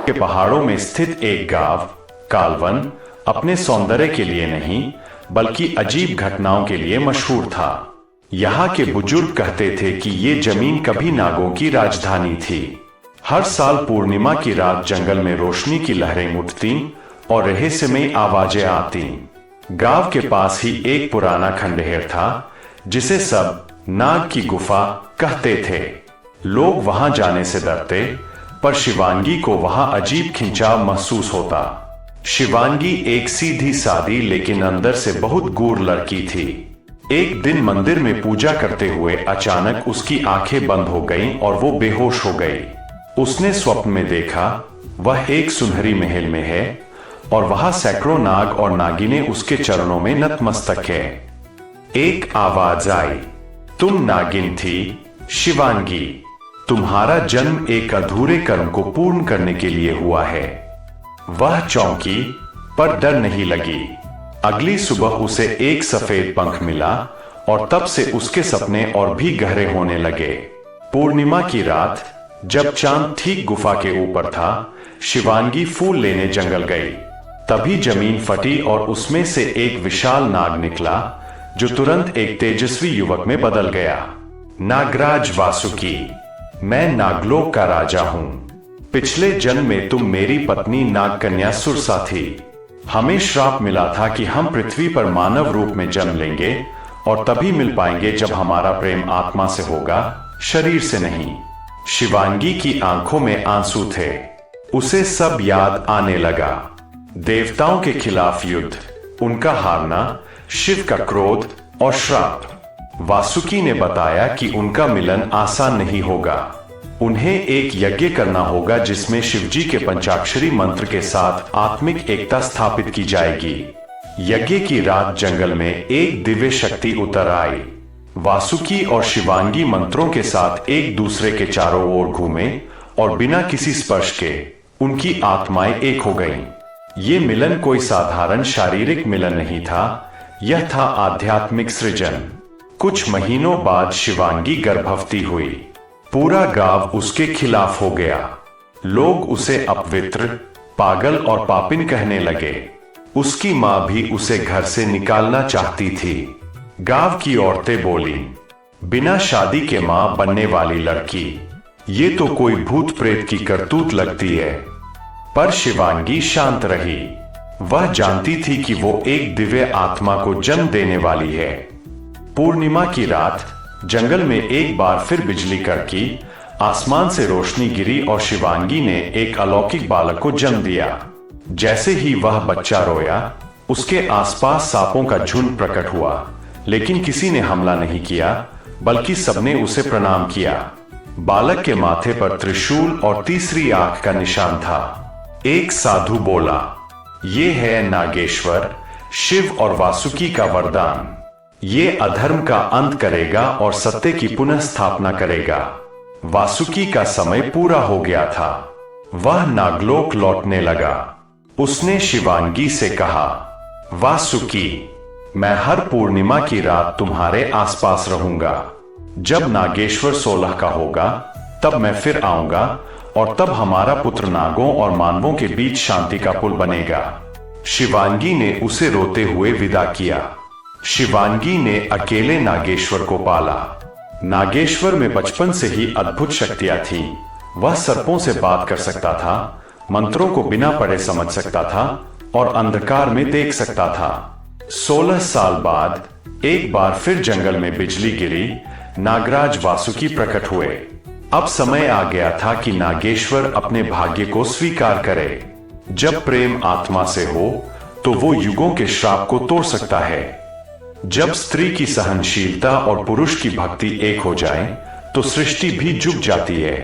के पहाड़ों में स्थित एक गांव कालवन अपने सौंदर्य के लिए नहीं बल्कि अजीब घटनाओं के लिए मशहूर था। यहाँ के बुजुर्ग कहते थे कि ये जमीन कभी नागों की राजधानी थी। हर साल पूर्णिमा की रात जंगल में रोशनी की लहरें उठती और रहस्यमयी आवाजें आती। गांव के पास ही एक पुराना खंडहर था जिसे सब नाग की गुफा कहते थे। लोग वहां जाने से डरते, पर शिवांगी को वहां अजीब खिंचाव महसूस होता। शिवांगी एक सीधी सादी लेकिन अंदर से बहुत गूढ़ लड़की थी। एक दिन मंदिर में पूजा करते हुए अचानक उसकी आंखें बंद हो गईं और वो बेहोश हो गई। उसने स्वप्न में देखा वह एक सुनहरी महल में है और वहां सैकड़ों नाग और नागिनें उसके चरणों में नतमस्तक है। एक आवाज आई, तुम नागिन थी शिवांगी, तुम्हारा जन्म एक अधूरे कर्म को पूर्ण करने के लिए हुआ है। वह चौंकी पर डर नहीं लगी। अगली सुबह उसे एक सफेद पंख मिला और तब से उसके सपने और भी गहरे होने लगे। पूर्णिमा की रात जब चांद ठीक गुफा के ऊपर था, शिवांगी फूल लेने जंगल गई। तभी जमीन फटी और उसमें से एक विशाल नाग निकला जो तुरंत एक तेजस्वी युवक में बदल गया। नागराज वासुकी, मैं नागलोक का राजा हूं। पिछले जन्म में तुम मेरी पत्नी नागकन्या सुरसा थी। हमें श्राप मिला था कि हम पृथ्वी पर मानव रूप में जन्म लेंगे और तभी मिल पाएंगे जब हमारा प्रेम आत्मा से होगा, शरीर से नहीं। शिवांगी की आंखों में आंसू थे। उसे सब याद आने लगा। देवताओं के खिलाफ युद्ध, उनका हारना, शिव का क्रोध और श्राप। वासुकी ने बताया कि उनका मिलन आसान नहीं होगा। उन्हें एक यज्ञ करना होगा जिसमें शिवजी के पंचाक्षरी मंत्र के साथ आत्मिक एकता स्थापित की जाएगी। यज्ञ की रात जंगल में एक दिव्य शक्ति उतर आई। वासुकी और शिवांगी मंत्रों के साथ एक दूसरे के चारों ओर घूमे और बिना किसी स्पर्श के उनकी आत्माएं एक हो गईं। ये मिलन कोई साधारण शारीरिक मिलन नहीं था, यह था आध्यात्मिक सृजन। कुछ महीनों बाद शिवांगी गर्भवती हुई। पूरा गांव उसके खिलाफ हो गया। लोग उसे अपवित्र, पागल और पापिन कहने लगे। उसकी मां भी उसे घर से निकालना चाहती थी। गांव की औरतें बोली, बिना शादी के मां बनने वाली लड़की, ये तो कोई भूत प्रेत की करतूत लगती है। पर शिवांगी शांत रही। वह जानती थी कि वो एक दिव्य आत्मा को जन्म देने वाली है। पूर्णिमा की रात जंगल में एक बार फिर बिजली कड़की, आसमान से रोशनी गिरी और शिवांगी ने एक अलौकिक बालक को जन्म दिया। जैसे ही वह बच्चा रोया, उसके आसपास सांपों का झुंड प्रकट हुआ, लेकिन किसी ने हमला नहीं किया, बल्कि सबने उसे प्रणाम किया। बालक के माथे पर त्रिशूल और तीसरी आंख का निशान था। एक साधु बोला, ये है नागेश्वर, शिव और वासुकी का वरदान। ये अधर्म का अंत करेगा और सत्य की पुनः स्थापना करेगा। वासुकी का समय पूरा हो गया था। वह नागलोक लौटने लगा। उसने शिवांगी से कहा, वासुकी, मैं हर पूर्णिमा की रात तुम्हारे आसपास रहूंगा। जब नागेश्वर 16 का होगा तब मैं फिर आऊंगा और तब हमारा पुत्र नागों और मानवों के बीच शांति का पुल बनेगा। शिवांगी ने उसे रोते हुए विदा किया। शिवांगी ने अकेले नागेश्वर को पाला। नागेश्वर में बचपन से ही अद्भुत शक्तियां थीं। वह सर्पों से बात कर सकता था, मंत्रों को बिना पढ़े समझ सकता था और अंधकार में देख सकता था। 16 साल बाद एक बार फिर जंगल में बिजली गिरी। नागराज वासुकी प्रकट हुए। अब समय आ गया था कि नागेश्वर अपने भाग्य को स्वीकार करे। जब प्रेम आत्मा से हो तो वो युगों के श्राप को तोड़ सकता है। जब स्त्री की सहनशीलता और पुरुष की भक्ति एक हो जाए तो सृष्टि भी झुक जाती है।